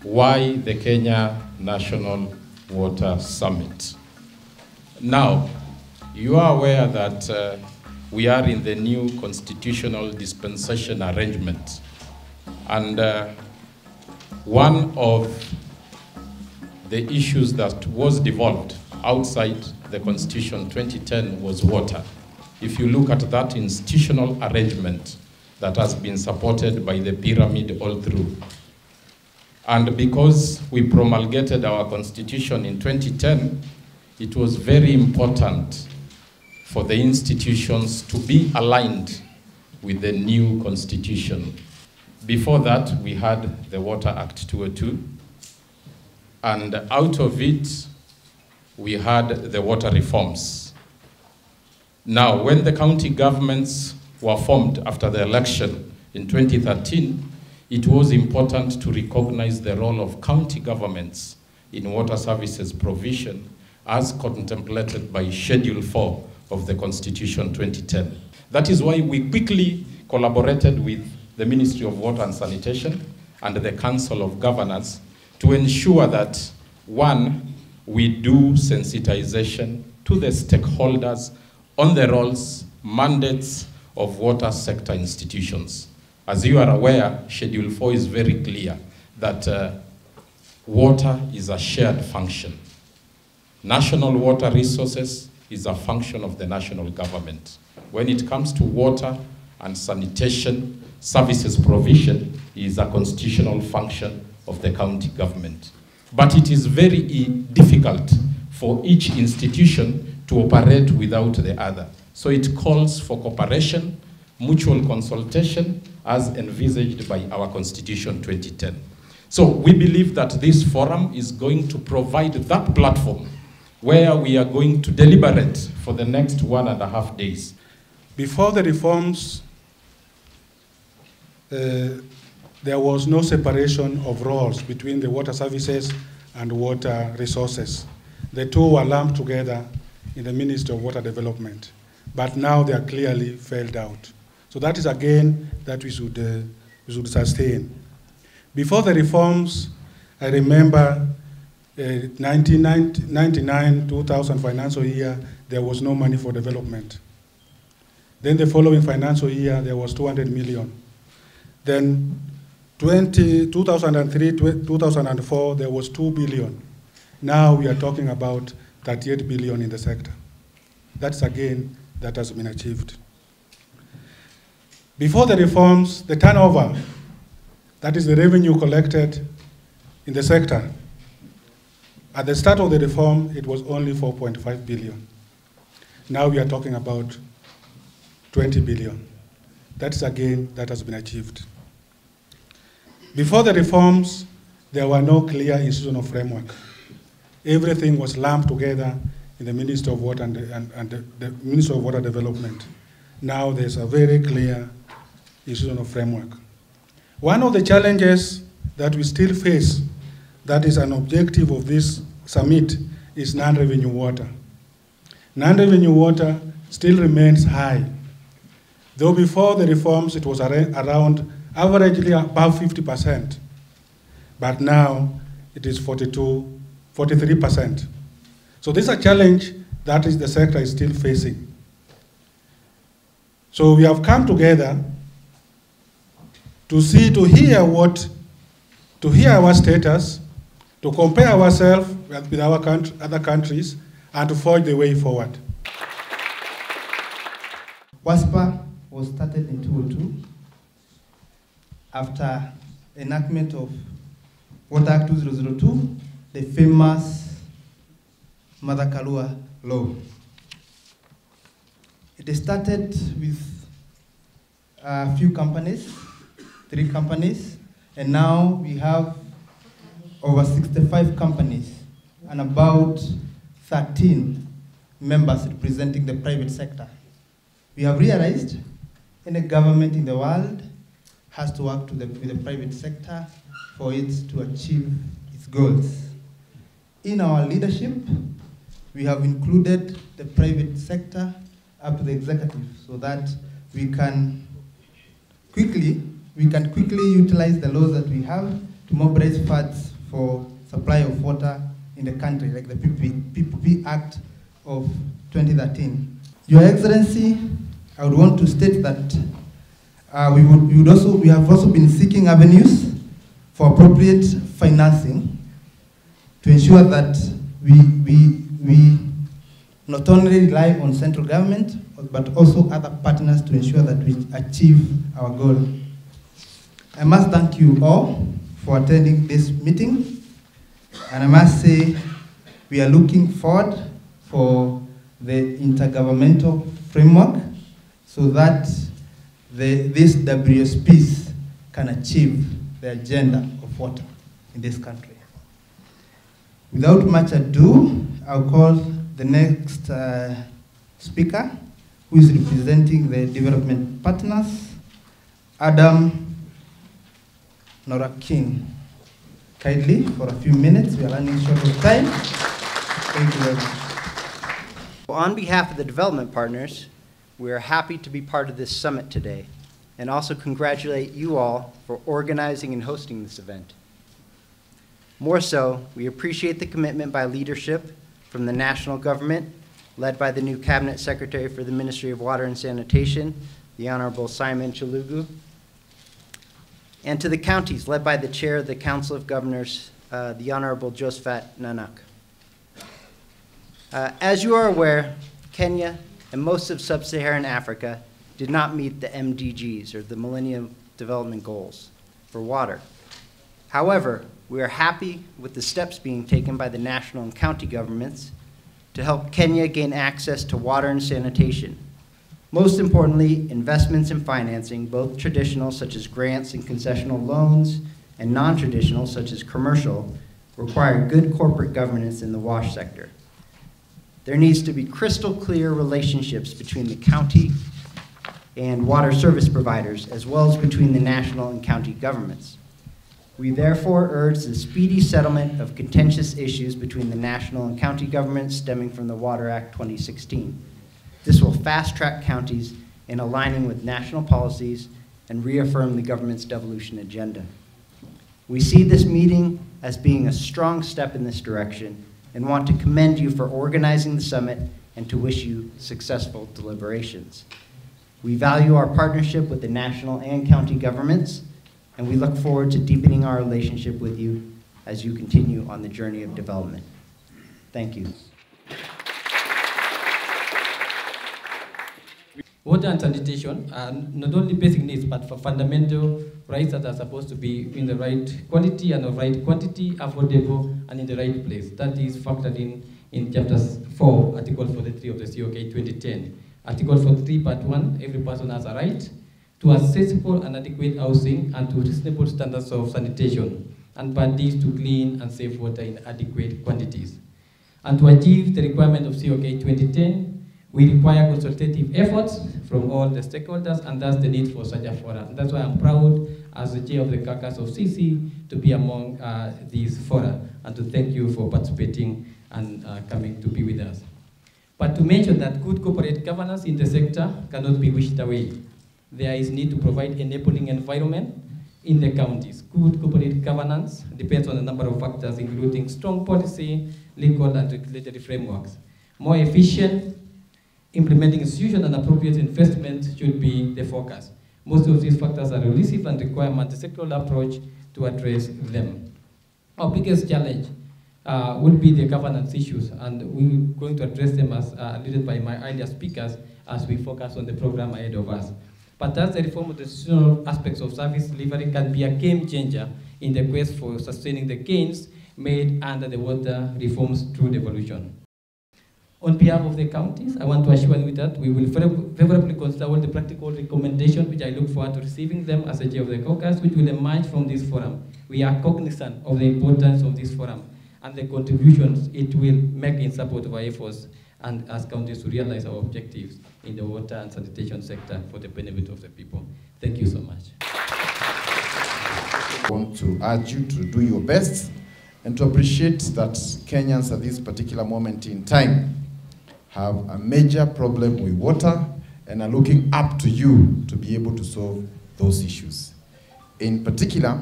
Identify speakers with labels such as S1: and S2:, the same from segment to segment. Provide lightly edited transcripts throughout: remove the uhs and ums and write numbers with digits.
S1: why the Kenya National Water Summit. Now, you are aware that we are in the new constitutional dispensation arrangement. And one of the issues that was devolved outside the Constitution 2010 was water. If you look at that institutional arrangement that has been supported by the pyramid all through. And because we promulgated our Constitution in 2010, it was very important for the institutions to be aligned with the new Constitution. Before that, we had the Water Act 202, and out of it, we had the water reforms. Now, when the county governments were formed after the election in 2013, it was important to recognize the role of county governments in water services provision as contemplated by Schedule 4 of the Constitution 2010. That is why we quickly collaborated with the Ministry of Water and Sanitation and the Council of Governors to ensure that, one, we do sensitization to the stakeholders on the roles, mandates of water sector institutions. As you are aware, Schedule 4 is very clear that water is a shared function. National water resources is a function of the national government. When it comes to water and sanitation services provision, it is a constitutional function of the county government. But it is very difficult for each institution to operate without the other. So it calls for cooperation, mutual consultation, as envisaged by our Constitution 2010. So we believe that this forum is going to provide that platform where we are going to deliberate for the next 1.5 days.
S2: Before the reforms, there was no separation of roles between the water services and water resources. The two were lumped together in the Ministry of Water Development, but now they are clearly felled out. So that is again that we should sustain. Before the reforms, I remember 1999-2000 financial year, there was no money for development. Then the following financial year, there was 200 million. Then 2003-2004, there was 2 billion. Now we are talking about 38 billion in the sector. That's again, that has been achieved. Before the reforms, the turnover, that is the revenue collected in the sector, at the start of the reform, it was only 4.5 billion. Now we are talking about 20 billion. That's again, that has been achieved. Before the reforms, there were no clear institutional framework. Everything was lumped together in the Ministry of Water and the Ministry of Water Development. Now there's a very clear institutional framework. One of the challenges that we still face, that is an objective of this summit, is non-revenue water. Non-revenue water still remains high. Though before the reforms it was around averagely above 50%, but now it is 43%. So this is a challenge that is the sector is still facing. So we have come together to hear our status, to compare ourselves with our other countries, and to forge the way forward.
S3: WASPA was started in 2002 after enactment of Water Act 2002, the famous Mother Karua law. It started with a few companies, 3 companies, and now we have over 65 companies and about 13 members representing the private sector. We have realized any government in the world has to work with the private sector for it to achieve its goals. In our leadership, we have included the private sector up to the executive so that we can quickly utilize the laws that we have to mobilize funds for supply of water in the country, like the PPP Act of 2013. Your Excellency, I would want to state that we have also been seeking avenues for appropriate financing to ensure that we not only rely on central government, but also other partners to ensure that we achieve our goal. I must thank you all for attending this meeting, and I must say we are looking forward for the intergovernmental framework so that these WSPs can achieve the agenda of water in this country. Without much ado, I'll call the next speaker, who is representing the development partners, Adam Nora King. Kindly, for a few minutes, we are running short of time. Thank you very much.
S4: On behalf of the development partners, we are happy to be part of this summit today and also congratulate you all for organizing and hosting this event. More so, we appreciate the commitment by leadership from the national government, led by the new Cabinet Secretary for the Ministry of Water and Sanitation, the Honorable Simon Chalugu, and to the counties, led by the Chair of the Council of Governors, the Honorable Josephat Nanak. As you are aware, Kenya and most of sub-Saharan Africa did not meet the MDGs, or the Millennium Development Goals, for water. However, we are happy with the steps being taken by the national and county governments to help Kenya gain access to water and sanitation. Most importantly, investments in financing, both traditional, such as grants and concessional loans, and non-traditional, such as commercial, require good corporate governance in the wash sector. There needs to be crystal clear relationships between the county and water service providers, as well as between the national and county governments. We therefore urge the speedy settlement of contentious issues between the national and county governments stemming from the Water Act 2016. This will fast-track counties in aligning with national policies and reaffirm the government's devolution agenda. We see this meeting as being a strong step in this direction and want to commend you for organizing the summit and to wish you successful deliberations. We value our partnership with the national and county governments, and we look forward to deepening our relationship with you as you continue on the journey of development. Thank you.
S5: Water and sanitation are not only basic needs, but for fundamental rights that are supposed to be in the right quality and the right quantity, affordable, and in the right place. That is factored in Chapter 4, Article 43 of the COK 2010. Article 43, Part 1, every person has a right to accessible and adequate housing and to reasonable standards of sanitation, and Part D is to clean and safe water in adequate quantities. And to achieve the requirement of COK 2010, we require consultative efforts from all the stakeholders, and that's the need for such a forum. That's why I'm proud, as the chair of the caucus of CC, to be among these fora, and to thank you for participating and coming to be with us. But to mention that good corporate governance in the sector cannot be wished away. There is need to provide enabling environment in the counties. Good corporate governance depends on a number of factors, including strong policy, legal and regulatory frameworks. More efficient implementing institutions and appropriate investment should be the focus. Most of these factors are elusive and require a multi-sectoral approach to address them. Our biggest challenge will be the governance issues, and we're going to address them as alluded by my earlier speakers as we focus on the program ahead of us. But as the reform of the institutional aspects of service delivery can be a game changer in the quest for sustaining the gains made under the water reforms through devolution. On behalf of the counties, I want to assure you that we will favorably consider all the practical recommendations, which I look forward to receiving them as the chair of the caucus, which will emerge from this forum. We are cognizant of the importance of this forum and the contributions it will make in support of our efforts and as counties to realize our objectives in the water and sanitation sector for the benefit of the people. Thank you so much.
S6: I want to urge you to do your best and to appreciate that Kenyans at this particular moment in time have a major problem with water and are looking up to you to be able to solve those issues. In particular,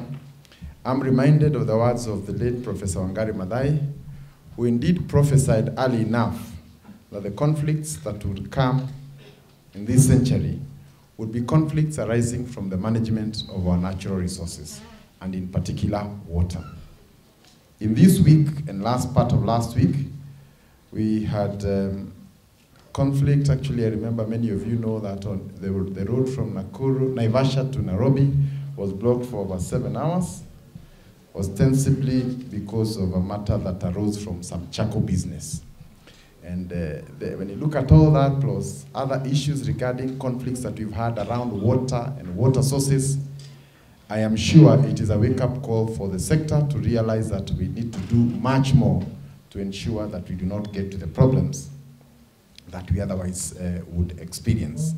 S6: I'm reminded of the words of the late Professor Wangari Maathai, who indeed prophesied early enough that the conflicts that would come in this century would be conflicts arising from the management of our natural resources, and in particular, water. In this week and last part of last week, we had conflict. Actually, I remember many of you know that on the road from Naivasha to Nairobi was blocked for over 7 hours, ostensibly because of a matter that arose from some charcoal business. And when you look at all that, plus other issues regarding conflicts that we've had around water and water sources, I am sure it is a wake-up call for the sector to realize that we need to do much more to ensure that we do not get to the problems that we otherwise would experience.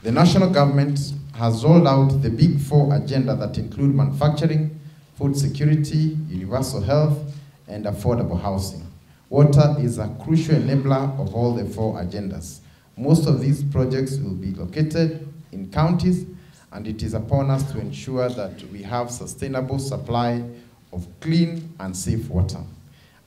S6: The national government has rolled out the Big Four agenda that include manufacturing, food security, universal health, and affordable housing. Water is a crucial enabler of all the 4 agendas. Most of these projects will be located in counties, and it is upon us to ensure that we have sustainable supply of clean and safe water.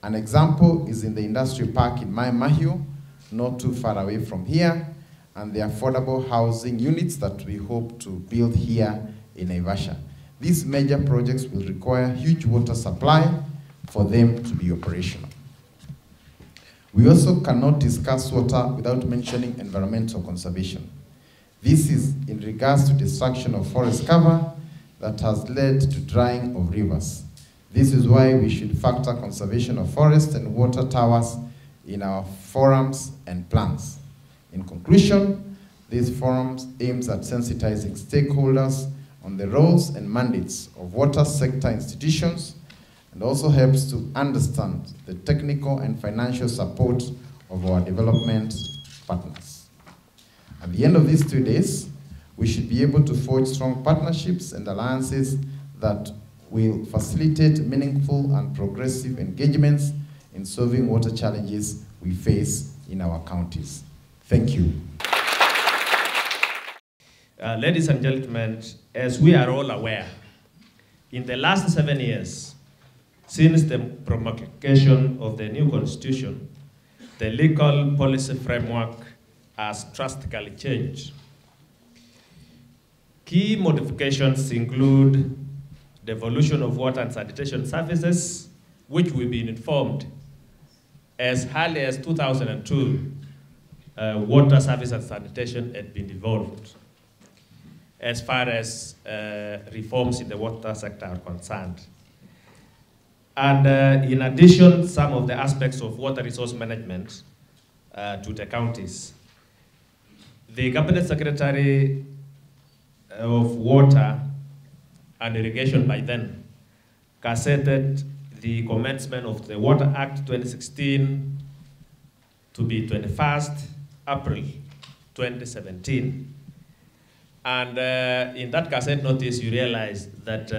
S6: An example is in the industrial park in Mai Mahiu, not too far away from here, and the affordable housing units that we hope to build here in Naivasha. These major projects will require huge water supply for them to be operational. We also cannot discuss water without mentioning environmental conservation. This is in regards to destruction of forest cover that has led to drying of rivers. This is why we should factor conservation of forest and water towers in our forums and plans. In conclusion, this forum aims at sensitizing stakeholders on the roles and mandates of water sector institutions, and also helps to understand the technical and financial support of our development partners. At the end of these 2 days, we should be able to forge strong partnerships and alliances that will facilitate meaningful and progressive engagements in solving water challenges we face in our counties. Thank you.
S7: Ladies and gentlemen, as we are all aware, in the last 7 years, since the promulgation of the new constitution, the legal policy framework has drastically changed. Key modifications include devolution of water and sanitation services, which we've been informed as early as 2002, water service and sanitation had been devolved as far as reforms in the water sector are concerned. And in addition, some of the aspects of water resource management to the counties. The Cabinet Secretary of Water and Irrigation by then gazetted the commencement of the Water Act 2016 to be 21st April 2017. And in that gazette notice, you realize that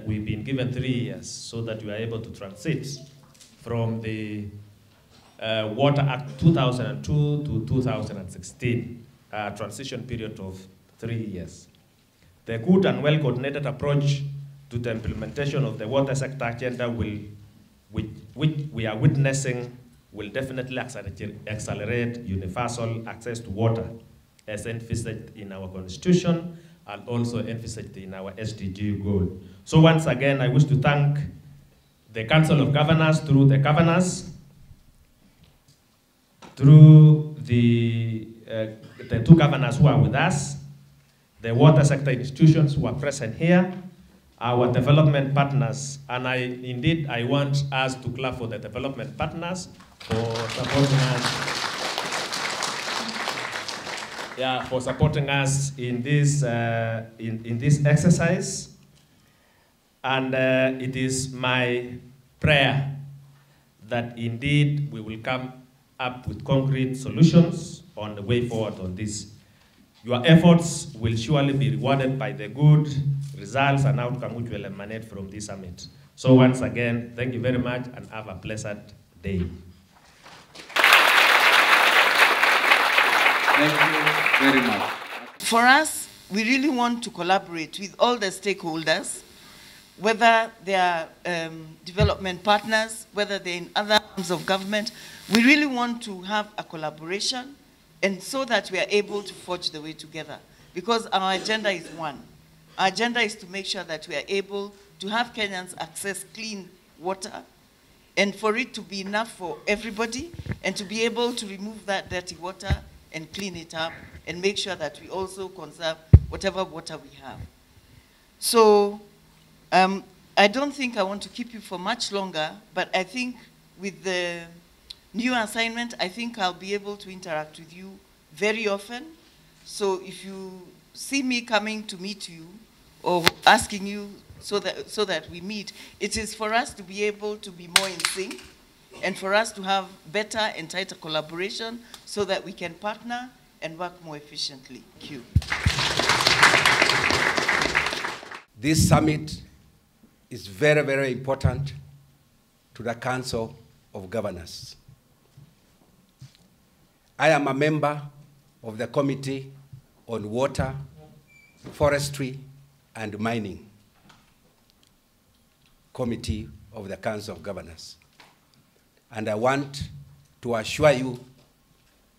S7: we've been given 3 years so that we are able to transit from the Water Act 2002 to 2016, a transition period of 3 years. The good and well-coordinated approach to the implementation of the water sector agenda which we are witnessing will definitely accelerate universal access to water, as envisaged in our constitution and also envisaged in our SDG goal. So once again, I wish to thank the Council of Governors through the governors, through the 2 governors who are with us, the water sector institutions who are present here, our development partners, and I want us to clap for the development partners for supporting us. Yeah, for supporting us in this exercise. And it is my prayer that indeed we will come up with concrete solutions on the way forward on this. Your efforts will surely be rewarded by the good results and outcome which will emanate from this summit. So once again, thank you very much and have a pleasant day.
S8: Thank you very much. For us, we really want to collaborate with all the stakeholders whether they are development partners, whether they're in other arms of government. We really want to have a collaboration, and so that we are able to forge the way together. Because our agenda is one. Our agenda is to make sure that we are able to have Kenyans access clean water, and for it to be enough for everybody, and to be able to remove that dirty water and clean it up, and make sure that we also conserve whatever water we have. So I don't think I want to keep you for much longer, but I think with the new assignment, I think I'll be able to interact with you very often. So if you see me coming to meet you or asking you so that we meet, it is for us to be able to be more in sync and for us to have better and tighter collaboration so that we can partner and work more efficiently. Thank you.
S9: This summit is very, very important to the Council of Governors. I am a member of the Committee on Water, Forestry, and Mining Committee of the Council of Governors. And I want to assure you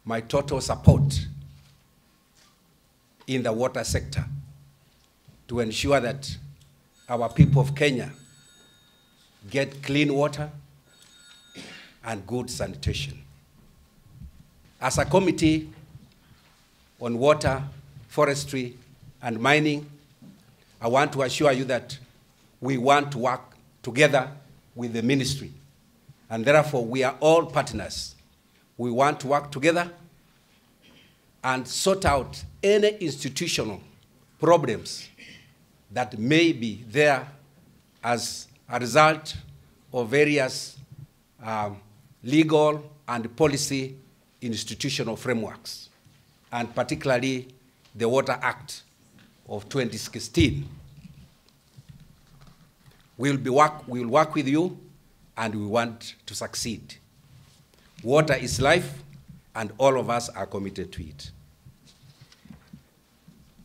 S9: my total support in the water sector to ensure that our people of Kenya get clean water and good sanitation. As a committee on water, forestry, and mining, I want to assure you that we want to work together with the ministry. And therefore, we are all partners. We want to work together and sort out any institutional problems that may be there as a result of various legal and policy institutional frameworks, and particularly the Water Act of 2016. We will work with you, and we want to succeed. Water is life, and all of us are committed to it.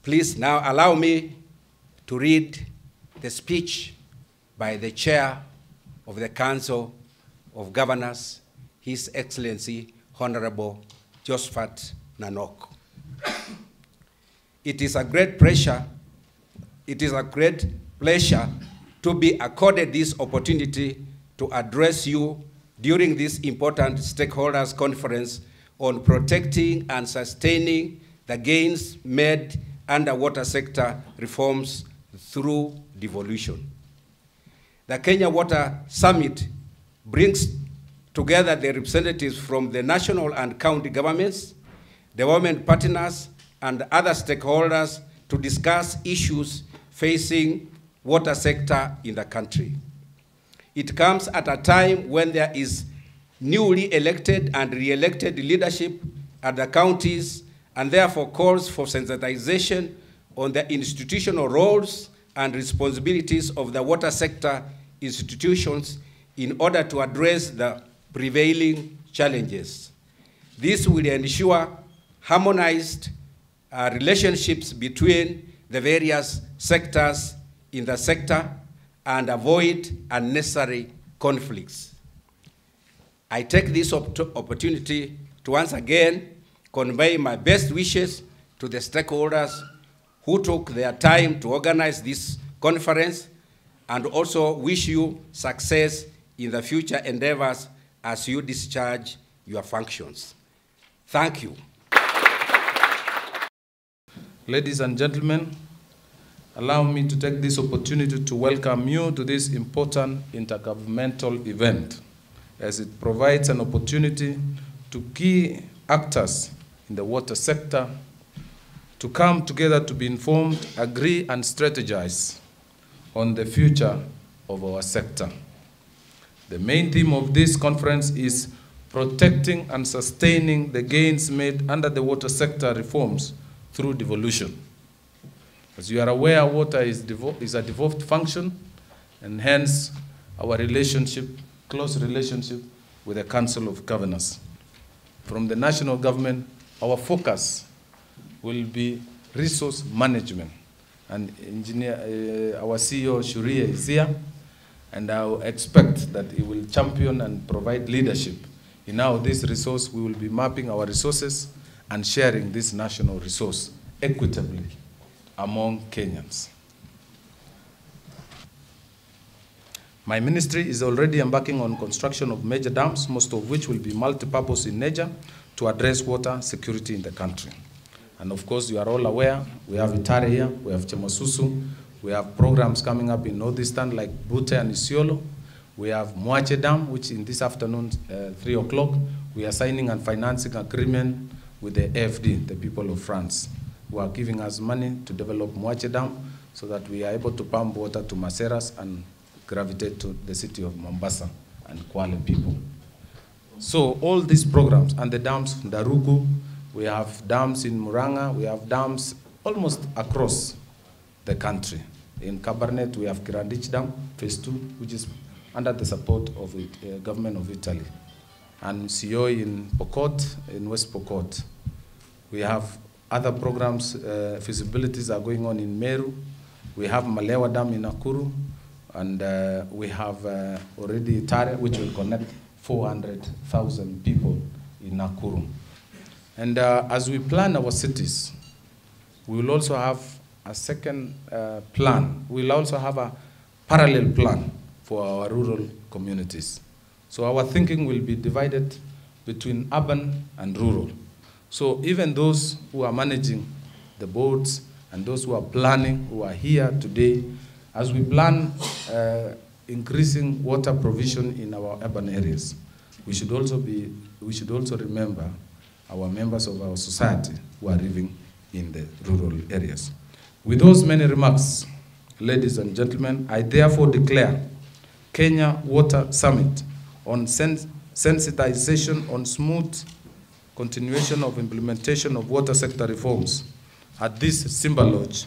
S9: Please now allow me to read the speech by the Chair of the Council of Governors, His Excellency Honorable Josephat Nanok. It is a great pleasure to be accorded this opportunity to address you during this important stakeholders conference on protecting and sustaining the gains made under water sector reforms through devolution. The Kenya Water Summit brings together the representatives from the national and county governments, development partners, and other stakeholders to discuss issues facing water sector in the country. It comes at a time when there is newly elected and re-elected leadership at the counties, and therefore calls for sensitization on the institutional roles and responsibilities of the water sector institutions in order to address the prevailing challenges. This will ensure harmonized relationships between the various sectors in the sector and avoid unnecessary conflicts. I take this opportunity to once again convey my best wishes to the stakeholders who took their time to organize this conference, and also wish you success in the future endeavors as you discharge your functions. Thank you.
S1: Ladies and gentlemen, allow me to take this opportunity to welcome you to this important intergovernmental event, as it provides an opportunity to key actors in the water sector to come together to be informed, agree, and strategize on the future of our sector. The main theme of this conference is protecting and sustaining the gains made under the water sector reforms through devolution. As you are aware, water is a devolved function, and hence our relationship, close relationship with the Council of Governors. From the national government, our focus will be resource management
S10: and engineer, our CEO Shuria is here, and I expect that he will champion and provide leadership in how this resource, we will be mapping our resources and sharing this national resource equitably among Kenyans. My ministry is already embarking on construction of major dams, most of which will be multi-purpose in nature to address water security in the country. And of course, you are all aware, we have Itare here, we have Chemasusu, we have programs coming up in Northeastern like Bute and Isiolo. We have Mwache Dam, which in this afternoon, 3 o'clock, we are signing and financing agreement with the AFD, the people of France, who are giving us money to develop Mwache Dam so that we are able to pump water to Maseras and gravitate to the city of Mombasa and Kwale people. So all these programs and the dams in Darugu, we have dams in Muranga, we have dams almost across the country. In Cabernet, we have Kirandich Dam, phase 2, which is under the support of the government of Italy. And Sioi in Pokot, in West Pokot. We have other programs, feasibilities are going on in Meru. We have Malewa Dam in Nakuru. And we have already Tare, which will connect 400,000 people in Nakuru. And as we plan our cities, we will also have a second plan. We will also have a parallel plan for our rural communities. So our thinking will be divided between urban and rural. So even those who are managing the boards and those who are planning, who are here today, as we plan increasing water provision in our urban areas, we should also remember our members of our society who are living in the rural areas. With those many remarks, ladies and gentlemen, I therefore declare Kenya Water Summit on sensitization on smooth continuation of implementation of water sector reforms at this Simba Lodge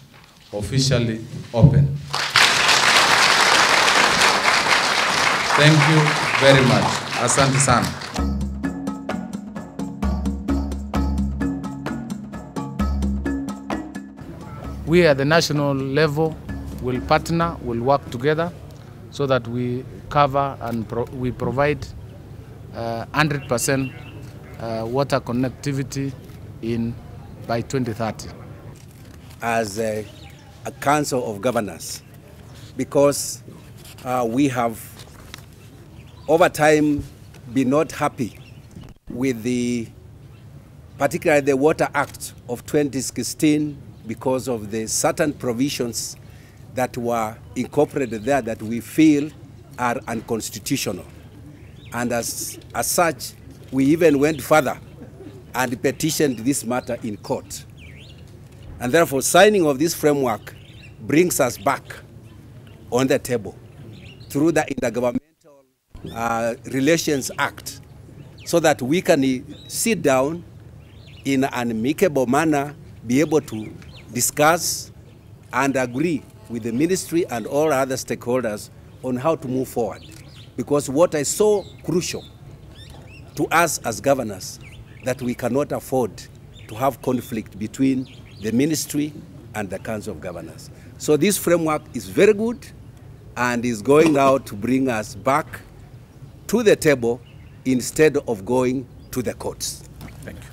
S10: officially open. Thank you very much. Asante sana. We at the national level will partner, will work together so that we cover and we provide 100% water connectivity by 2030.
S9: As a council of governors, because we have over time been not happy with particularly the Water Act of 2016 because of the certain provisions that were incorporated there that we feel are unconstitutional. And as such, we even went further and petitioned this matter in court. And therefore, signing of this framework brings us back on the table through the Intergovernmental Relations Act so that we can sit down in an amicable manner, be able to discuss and agree with the ministry and all other stakeholders on how to move forward. Because what is so crucial to us as governors that we cannot afford to have conflict between the ministry and the Council of Governors. So this framework is very good and is going now to bring us back to the table instead of going to the courts. Thank you.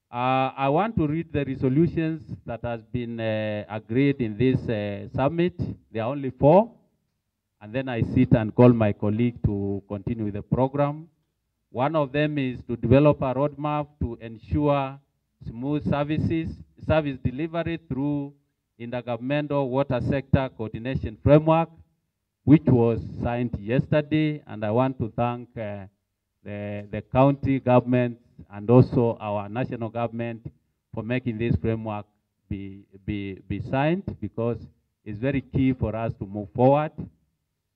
S11: I want to read the resolutions that has been agreed in this summit. There are only 4. And then I sit and call my colleague to continue with the program. One of them is to develop a roadmap to ensure smooth service delivery through Intergovernmental Water Sector Coordination Framework, which was signed yesterday. And I want to thank the county government and also our national government for making this framework be signed, because it's very key for us to move forward.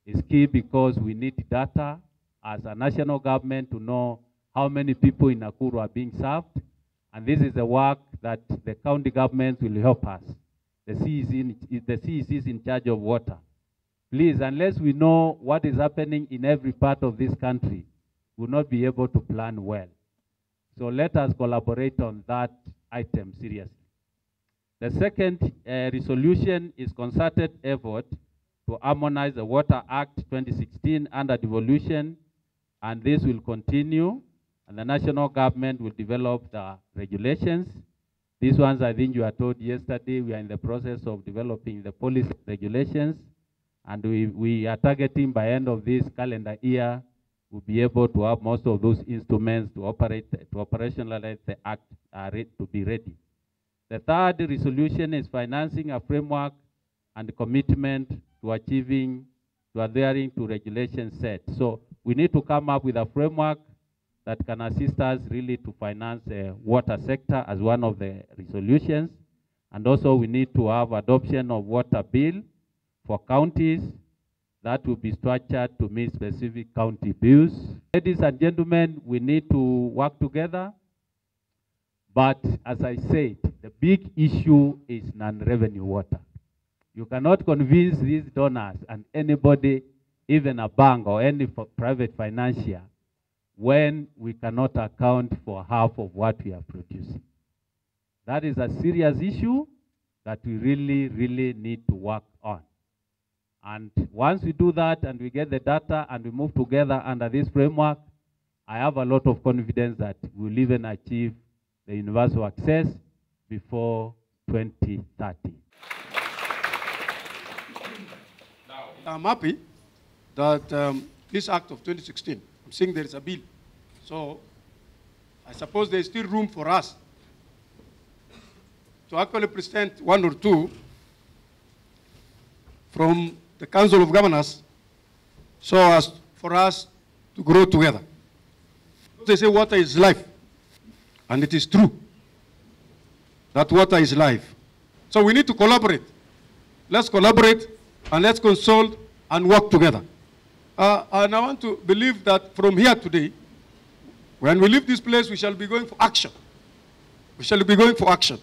S11: It's key because we need data as a national government to know how many people in Nakuru are being served. And this is the work that the county governments will help us. The CEC is in charge of water. Please, unless we know what is happening in every part of this country, we will not be able to plan well. So let us collaborate on that item seriously. The second resolution is concerted effort to harmonize the Water Act 2016 under devolution, and this will continue, and the national government will develop the regulations. These ones, I think you are told yesterday, we are in the process of developing the policy regulations, and we are targeting by end of this calendar year, we'll be able to have most of those instruments to operationalize the act to be ready. The third resolution is financing a framework and commitment to adhering to regulations set. So we need to come up with a framework that can assist us really to finance the water sector as one of the resolutions. And also we need to have adoption of water bill for counties that will be structured to meet specific county bills. Ladies and gentlemen, we need to work together. But as I said, the big issue is non-revenue water. You cannot convince these donors and anybody, even a bank or any private financier, when we cannot account for half of what we are producing. That is a serious issue that we really, really need to work on. And once we do that and we get the data and we move together under this framework, I have a lot of confidence that we'll even achieve the universal access before 2030.
S12: I'm happy that this act of 2016, I'm seeing there is a bill. So I suppose there is still room for us to actually present one or two from the Council of Governors so as for us to grow together. They say water is life, and it is true that water is life. So we need to collaborate. Let's collaborate and let's consult and work together. And I want to believe that from here today, when we leave this place, we shall be going for action. We shall be going for action.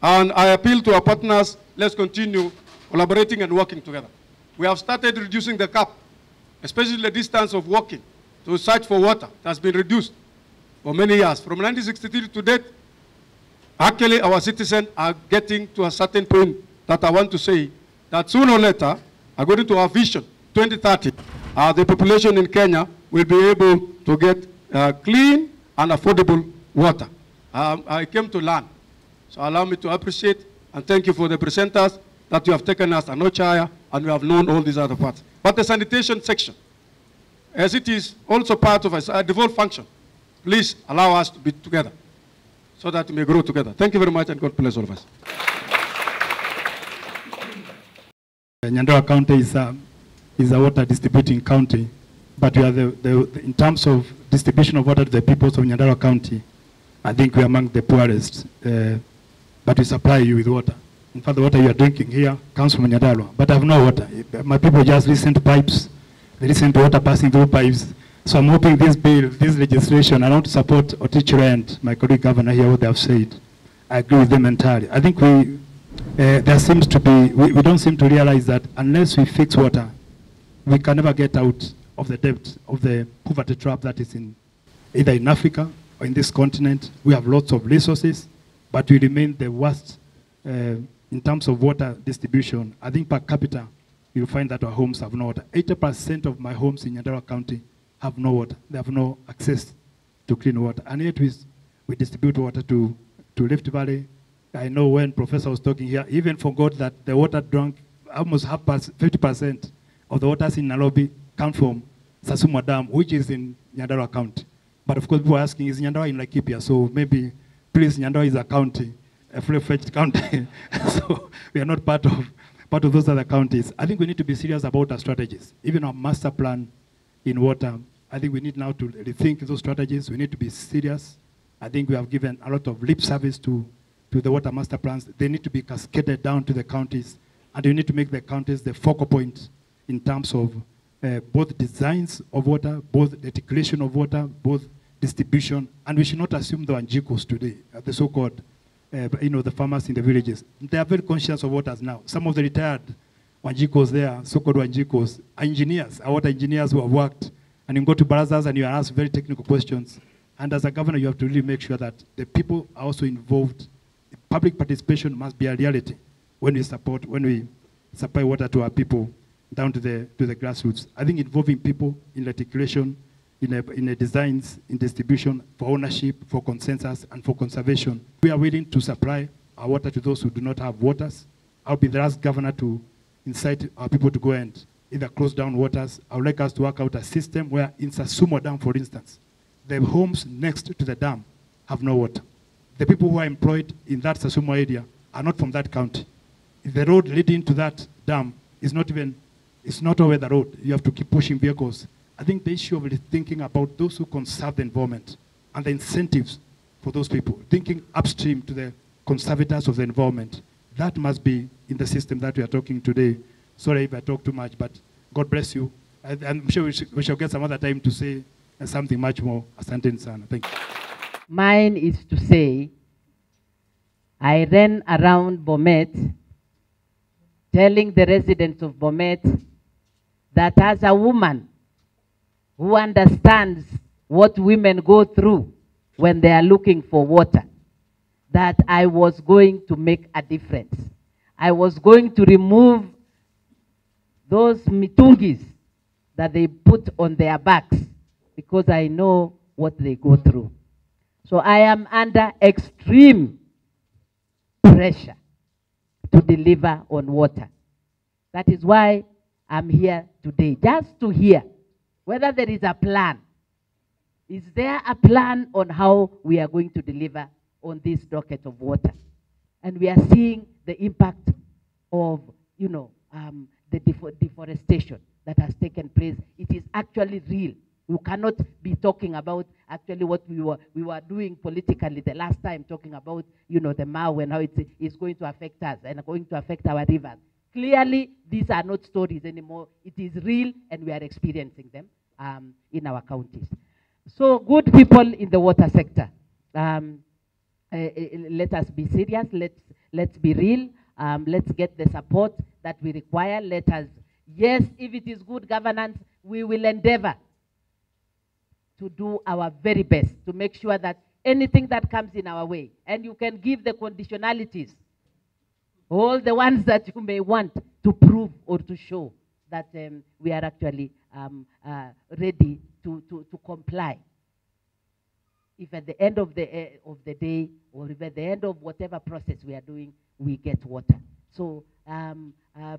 S12: And I appeal to our partners, let's continue collaborating and working together. We have started reducing the gap, especially the distance of walking to search for water. It has been reduced for many years. From 1963 to date, actually our citizens are getting to a certain point that I want to say that sooner or later, according to our vision, 2030, the population in Kenya will be able to get clean and affordable water. I came to learn. So allow me to appreciate and thank you for the presenters that you have taken us a notch higher and we have known all these other parts. But the sanitation section, as it is also part of a devolved function, please allow us to be together so that we may grow together. Thank you very much and God bless all of us.
S13: Nyandarua County is a water distributing county, but we are in terms of distribution of water to the people of Nyandarua County, I think we are among the poorest, but we supply you with water. In fact, the water you are drinking here comes from Nyandarua, but I have no water. My people just listen to pipes, they listen to water passing through pipes. So I'm hoping this bill, this legislation, I want to support Otichiro and my colleague governor here, what they have said. I agree with them entirely. I think there seems to be, we don't seem to realize that unless we fix water, we can never get out of the depth of the poverty trap that is either in Africa or in this continent. We have lots of resources, but we remain the worst in terms of water distribution. I think per capita, you'll find that our homes have no water. 80% of my homes in Nyandarua County have no water. They have no access to clean water. And yet we distribute water to Rift Valley. I know when Professor was talking here, he even forgot that the water drunk, almost 50% of the waters in Nairobi come from Sasumwa Dam, which is in Nyandarua County. But of course, people are asking, is Nyandarua in Laikipia? So maybe, please, Nyandarua is a county, a full-fledged county. So we are not part of those other counties. I think we need to be serious about our strategies. Even our master plan in water, I think we need now to rethink those strategies. We need to be serious. I think we have given a lot of lip service to the water master plans. They need to be cascaded down to the counties, and we need to make the counties the focal point in terms of both designs of water, both the declaration of water, both distribution, and we should not assume the Wanjikos today, the so-called, the farmers in the villages. They are very conscious of waters now. Some of the retired Wanjikos there, so-called Wanjikos, are engineers, are water engineers who have worked, and you go to barazas and you are asked very technical questions. And as a governor, you have to really make sure that the people are also involved. Public participation must be a reality when we supply water to our people down to the grassroots. I think involving people in articulation, in the designs, in distribution, for ownership, for consensus, and for conservation. We are willing to supply our water to those who do not have waters. I'll be the last governor to incite our people to go and either close down waters. I would like us to work out a system where in Sasumo Dam, for instance, the homes next to the dam have no water. The people who are employed in that Sasumo area are not from that county. If the road leading to that dam is not over the road, you have to keep pushing vehicles. I think the issue of thinking about those who conserve the environment and the incentives for those people, thinking upstream to the conservators of the environment, that must be in the system that we are talking today. Sorry if I talk too much, but God bless you. I'm sure we shall get some other time to say something much more. Asante sana. Thank you.
S14: Mine is to say, I ran around Bomet telling the residents of Bomet that as a woman who understands what women go through when they are looking for water, that I was going to make a difference. I was going to remove those mitungis that they put on their backs because I know what they go through. So I am under extreme pressure to deliver on water. That is why I'm here today, just to hear whether there is a plan. Is there a plan on how we are going to deliver on this docket of water? And we are seeing the impact of, the deforestation that has taken place. It is actually real. You cannot be talking about actually what we were doing politically the last time, talking about, the Mau and how it's going to affect us and going to affect our rivers. Clearly, these are not stories anymore. It is real, and we are experiencing them in our counties. So, good people in the water sector, let us be serious. Let's be real. Let's get the support that we require. Let us, yes, if it is good governance, we will endeavor to do our very best to make sure that anything that comes in our way, and you can give the conditionalities, all the ones that you may want to prove or to show that we are actually ready to comply. If at the end of the day, or if at the end of whatever process we are doing, we get water. So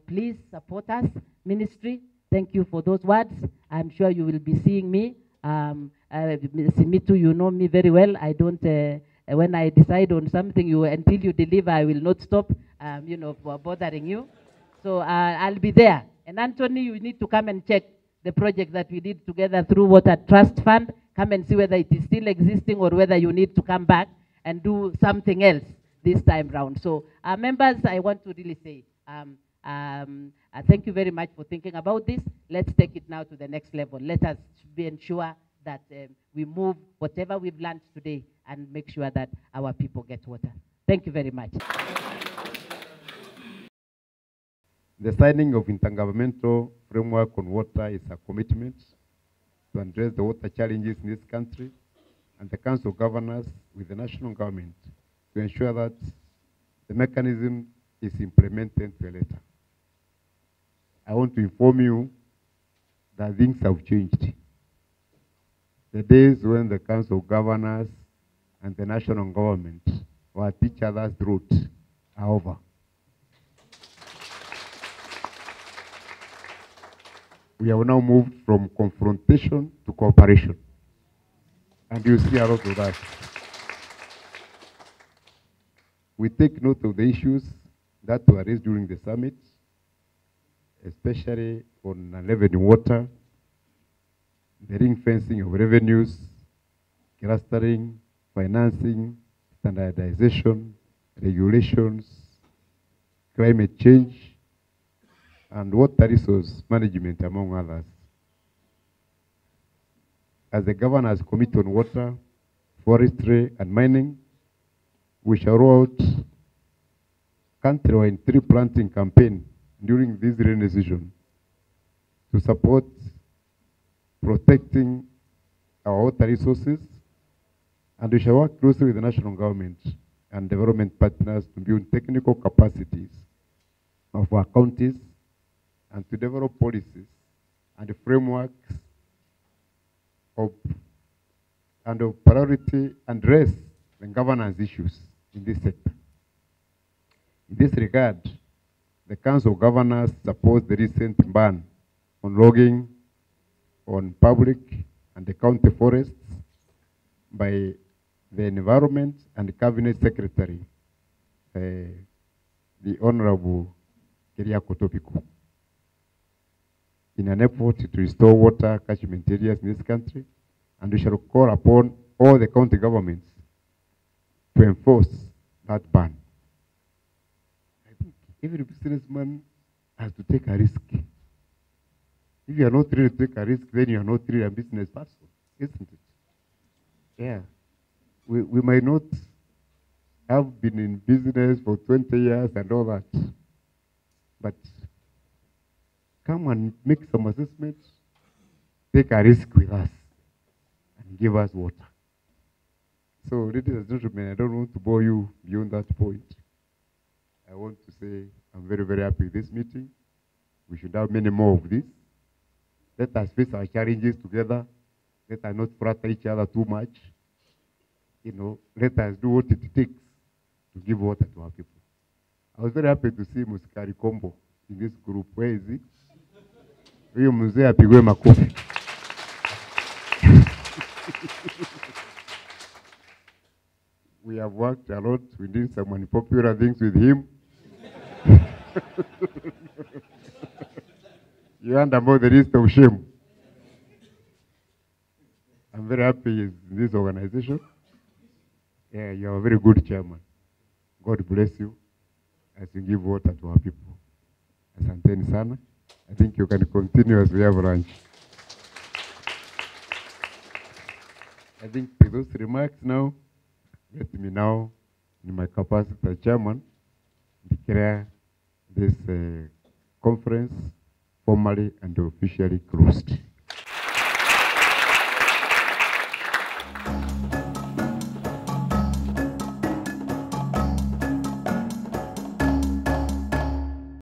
S14: please support us, ministry. Thank you for those words. I'm sure you will be seeing me. Simitu, you know me very well. I don't, when I decide on something, until you deliver, I will not stop, bothering you. So I'll be there. And Anthony, you need to come and check the project that we did together through Water Trust Fund. Come and see whether it is still existing or whether you need to come back and do something else this time round. So members, I want to really say, thank you very much for thinking about this. Let's take it now to the next level. Let us ensure that we move whatever we've learned today and make sure that our people get water. Thank you very much.
S15: The signing of intergovernmental framework on water is a commitment to address the water challenges in this country, and the Council of Governors with the national government to ensure that the mechanism is implemented to a letter. I want to inform you that things have changed. The days when the Council of Governors and the national government were at each other's throat are over. We have now moved from confrontation to cooperation. And you see a lot of that. We take note of the issues that were raised during the summit, especially on revenue water, the ring fencing of revenues, clustering, financing, standardization, regulations, climate change, and water resource management, among others. As the Governor's Committee on Water, Forestry, and Mining, we shall roll out countrywide tree planting campaign during this rainy season to support protecting our water resources And we shall work closely with the national government and development partners to build technical capacities of our counties and to develop policies and frameworks of priority and address the governance issues in this sector. In this regard, the Council of Governors supports the recent ban on logging on public and the county forests by the Environment and Cabinet Secretary, the Honorable Keriako Topiku, in an effort to restore water catchment areas in this country, and we shall call upon all the county governments to enforce that ban. I think every businessman has to take a risk. If you are not ready to take a risk, then you are not really a business person, isn't it? Yeah. We might not have been in business for 20 years and all that, but come and make some assessments, take a risk with us, and give us water. So, ladies and gentlemen, I don't want to bore you beyond that point. I want to say I'm very, very happy with this meeting. We should have many more of this. Let us face our challenges together. Let us not flatter each other too much. You know, let us do what it takes to give water to our people. I was very happy to see Musikari Kombo in this group. Where is he? Huyo mzee apigwe makofi. We have worked a lot. We did some unpopular things with him. You understand the list of shame. I'm very happy in this organization. Yeah, you are a very good chairman. God bless you as you give water to our people. Asanteni sana. I think you can continue as we have lunch. I think with those remarks now, let me now, in my capacity as chairman, declare this conference formally and officially closed.